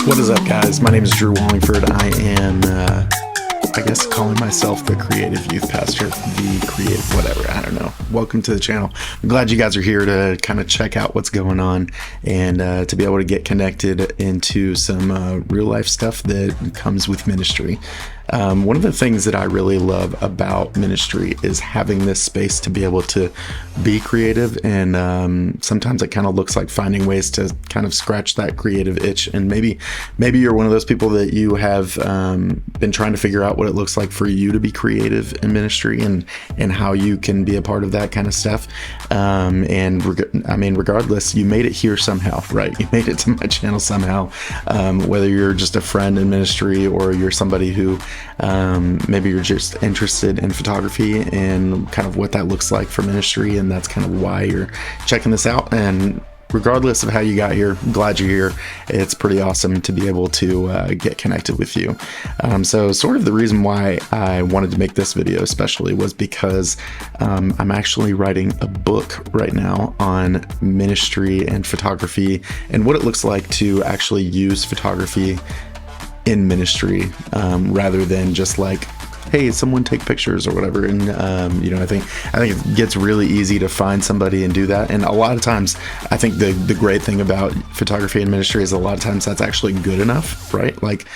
What is up, guys? My name is Drew Wallingford. I am, I guess, calling myself the creative youth pastor, the creative whatever, I don't know. Welcome to the channel. I'm glad you guys are here to kind of check out what's going on and to be able to get connected into some real life stuff that comes with ministry. One of the things that I really love about ministry is having this space to be able to be creative, and sometimes it kind of looks like finding ways to kind of scratch that creative itch. And maybe you're one of those people that you have been trying to figure out what it looks like for you to be creative in ministry and how you can be a part of that kind of stuff. Regardless, you made it here somehow, right? You made it to my channel somehow, whether you're just a friend in ministry or you're somebody who maybe you're just interested in photography and kind of what that looks like for ministry, and that's kind of why you're checking this out. And regardless of how you got here, I'm glad you're here. It's pretty awesome to be able to get connected with you. So sort of the reason why I wanted to make this video especially was because I'm actually writing a book right now on ministry and photography and what it looks like to actually use photography in ministry, rather than just like, hey, someone take pictures or whatever. And I think it gets really easy to find somebody and do that. And a lot of times, I think the great thing about photography and ministry is a lot of times that's actually good enough, right? Like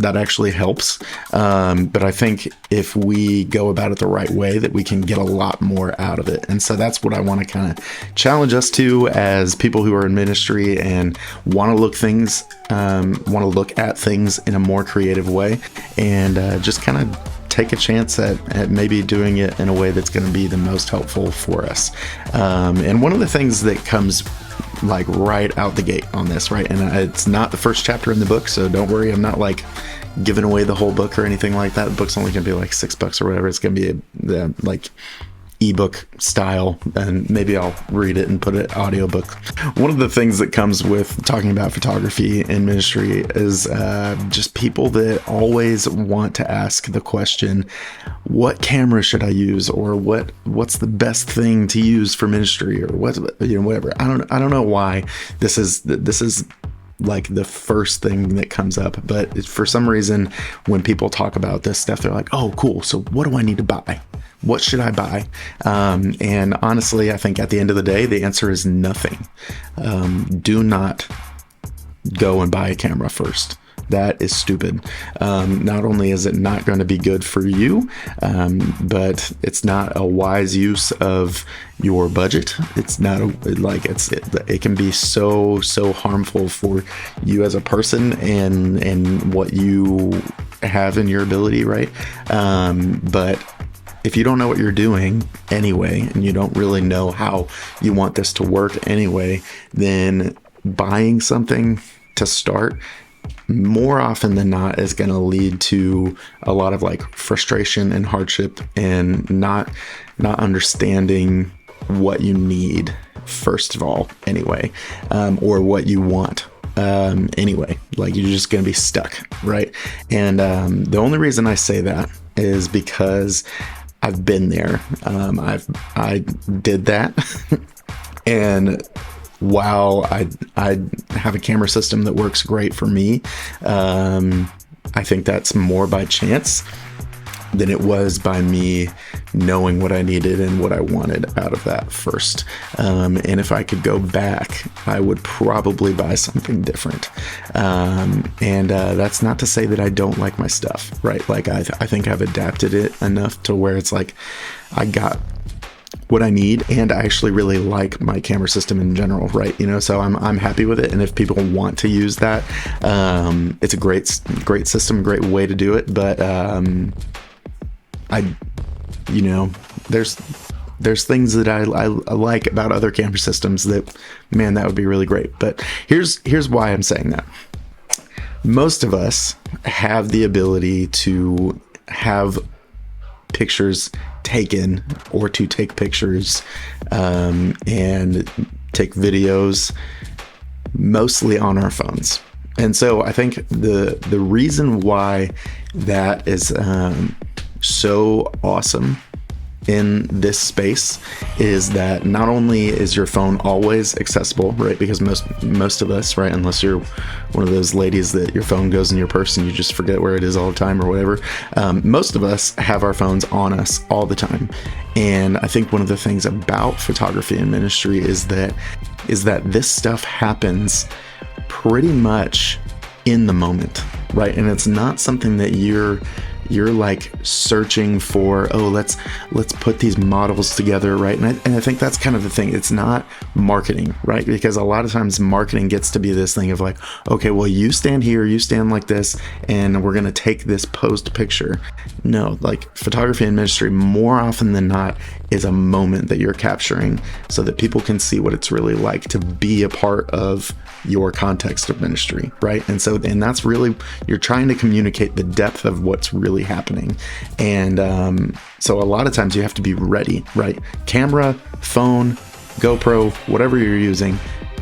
that actually helps. But I think if we go about it the right way, that we can get a lot more out of it. And so that's what I want to kind of challenge us to as people who are in ministry and want to look at things in a more creative way, and just kind of take a chance at maybe doing it in a way that's going to be the most helpful for us. And one of the things that comes like right out the gate on this, right? And it's not the first chapter in the book, so don't worry, I'm not like giving away the whole book or anything like that. The book's only gonna be like $6 or whatever. It's gonna be like ebook style, and maybe I'll read it and put it audiobook. One of the things that comes with talking about photography in ministry is just people that always want to ask the question, what camera should I use, or what's the best thing to use for ministry, or whatever. I don't know why this is like the first thing that comes up, but for some reason when people talk about this stuff, they're like, oh cool, so what do I need to buy? What should I buy? And honestly, I think at the end of the day, the answer is nothing. Do not go and buy a camera first. That is stupid. Not only is it not going to be good for you, but it's not a wise use of your budget. It's not it can be so harmful for you as a person and what you have in your ability, right? But if you don't know what you're doing anyway, and you don't really know how you want this to work anyway, then buying something to start more often than not is going to lead to a lot of like frustration and hardship and not understanding what you need first of all anyway, or what you want anyway. Like, you're just going to be stuck, right? And the only reason I say that is because I've been there. I did that. And while I have a camera system that works great for me, I think that's more by chance than it was by me knowing what I needed and what I wanted out of that first. And if I could go back, I would probably buy something different. And that's not to say that I don't like my stuff, right? Like I think I've adapted it enough to where it's like I got what I need, and I actually really like my camera system in general, right? So I'm happy with it. And if people want to use that, it's a great system, great way to do it. But there's things that I like about other camera systems that, man, that would be really great. But here's why I'm saying that. Most of us have the ability to have pictures taken, or to take pictures and take videos mostly on our phones. And so I think the reason why that is so awesome in this space is that not only is your phone always accessible, right? Because most of us, right, unless you're one of those ladies that your phone goes in your purse and you just forget where it is all the time or whatever, most of us have our phones on us all the time. And I think one of the things about photography and ministry is that this stuff happens pretty much in the moment, right? And it's not something that you're like searching for, oh, let's put these models together, right? And I think that's kind of the thing. It's not marketing, right? Because a lot of times marketing gets to be this thing of like, okay, well, you stand here, you stand like this, and we're going to take this posed picture. No, like photography and ministry, more often than not, is a moment that you're capturing so that people can see what it's really like to be a part of your context of ministry, right? And that's really, you're trying to communicate the depth of what's really happening. And so a lot of times you have to be ready, right? Camera, phone, GoPro, whatever you're using,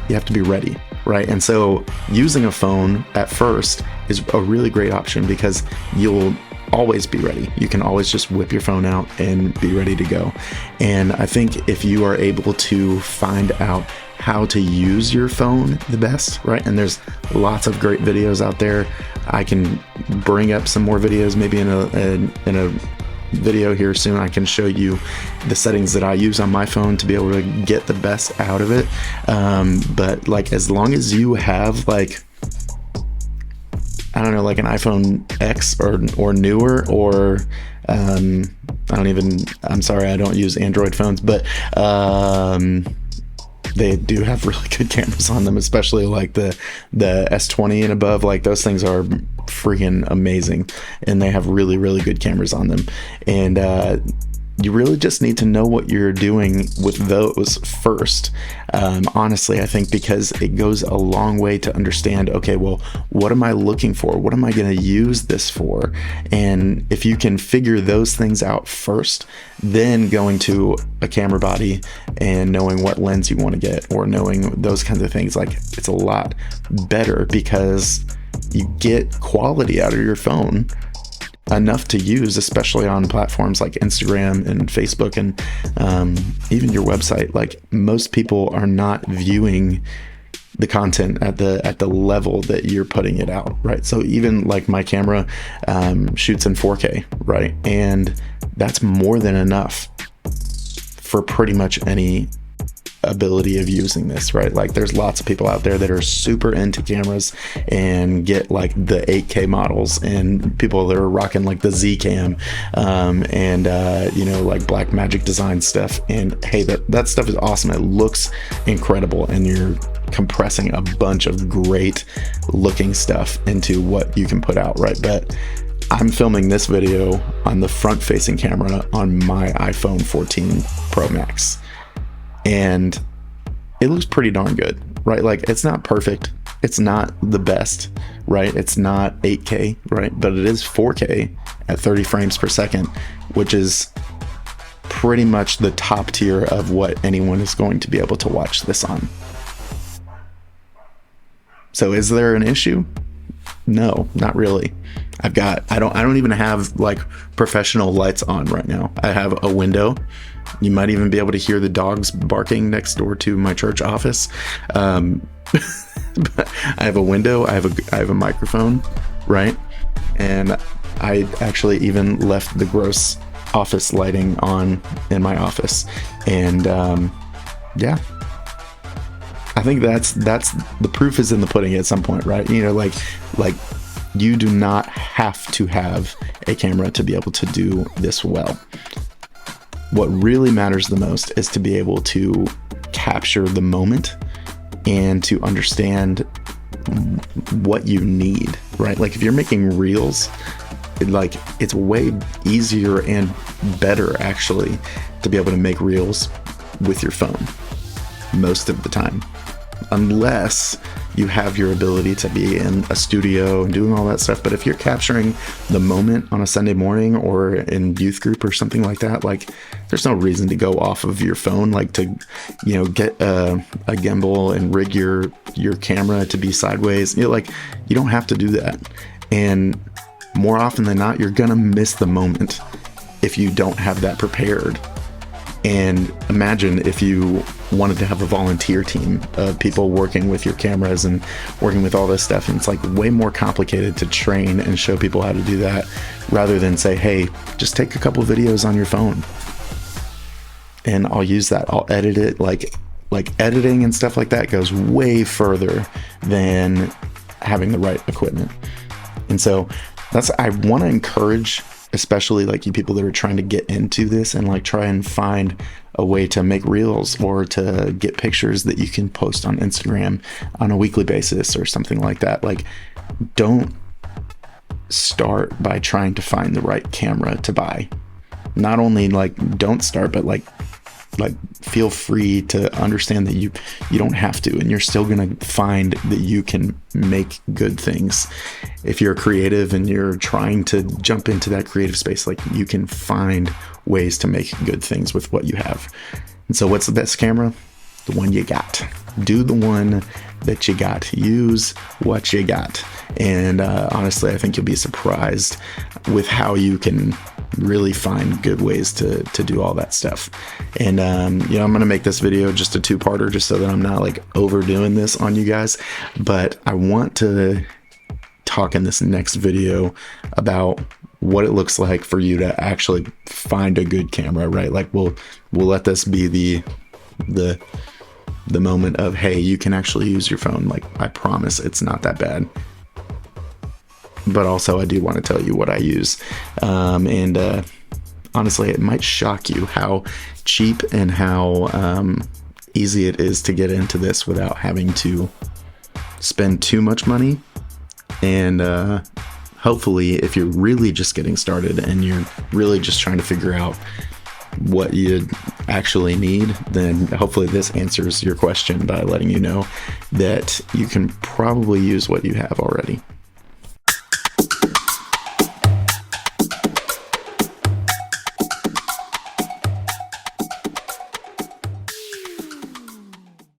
you have to be ready, right? And so using a phone at first is a really great option because you'll always be ready. You can always just whip your phone out and be ready to go. And I think if you are able to find out how to use your phone the best, right? And there's lots of great videos out there. I can bring up some more videos, maybe in a video here soon. I can show you the settings that I use on my phone to be able to get the best out of it. But like, as long as you have like, I don't know, like an iPhone X or newer, or I'm sorry, I don't use Android phones, but they do have really good cameras on them, especially like the S20 and above. Like, those things are freaking amazing, and they have really, really good cameras on them. And you really just need to know what you're doing with those first. Honestly, I think, because it goes a long way to understand, okay, well, what am I looking for? What am I going to use this for? And if you can figure those things out first, then going to a camera body and knowing what lens you want to get, or knowing those kinds of things, like, it's a lot better because you get quality out of your phone enough to use, especially on platforms like Instagram and Facebook, and even your website. Like, most people are not viewing the content at the level that you're putting it out, right? So even like my camera shoots in 4K, right? And that's more than enough for pretty much any ability of using this, right? Like, there's lots of people out there that are super into cameras and get like the 8K models, and people that are rocking like the Z cam and like Black Magic Design stuff. And hey, that stuff is awesome. It looks incredible, and you're compressing a bunch of great looking stuff into what you can put out, right? But I'm filming this video on the front facing camera on my iPhone 14 Pro Max, and it looks pretty darn good, right? Like, it's not perfect, it's not the best, right? It's not 8K, right? But it is 4K at 30 frames per second, which is pretty much the top tier of what anyone is going to be able to watch this on. So is there an issue? No, not really. I don't even have like professional lights on right now. I have a window. You might even be able to hear the dogs barking next door to my church office. But I have a window. I have a microphone, right? And I actually even left the gross office lighting on in my office. And yeah, I think that's the proof is in the pudding at some point, right? You know, like you do not have to have a camera to be able to do this well. What really matters the most is to be able to capture the moment and to understand what you need, right? Like, if you're making reels, it's way easier and better actually to be able to make reels with your phone most of the time, unless you have your ability to be in a studio and doing all that stuff. But if you're capturing the moment on a Sunday morning or in youth group or something like that, like, there's no reason to go off of your phone, like, to, you know, get a gimbal and rig your camera to be sideways. You know, like, you don't have to do that. And more often than not, you're gonna miss the moment if you don't have that prepared And imagine if you wanted to have a volunteer team of people working with your cameras and working with all this stuff. And it's like way more complicated to train and show people how to do that rather than say, hey, just take a couple videos on your phone and I'll use that. I'll edit it. Like editing and stuff like that goes way further than having the right equipment. And so I want to encourage, especially like you people that are trying to get into this and like try and find a way to make reels or to get pictures that you can post on Instagram on a weekly basis or something like that. Like, don't start by trying to find the right camera to buy. Not only like don't start, but like feel free to understand that you don't have to, and you're still gonna find that you can make good things. If you're creative and you're trying to jump into that creative space, like you can find ways to make good things with what you have. And so what's the best camera? The one you got. Do the one that you got. Use what you got. And honestly, I think you'll be surprised with how you can really find good ways to do all that stuff. And I'm gonna make this video just a two-parter just so that I'm not like overdoing this on you guys. But I want to talk in this next video about what it looks like for you to actually find a good camera, right? Like we'll let this be the moment of, hey, you can actually use your phone. Like, I promise it's not that bad. But also I do want to tell you what I use. And honestly, it might shock you how cheap and how easy it is to get into this without having to spend too much money. And hopefully, if you're really just getting started and you're really just trying to figure out what you actually need, then hopefully this answers your question by letting you know that you can probably use what you have already.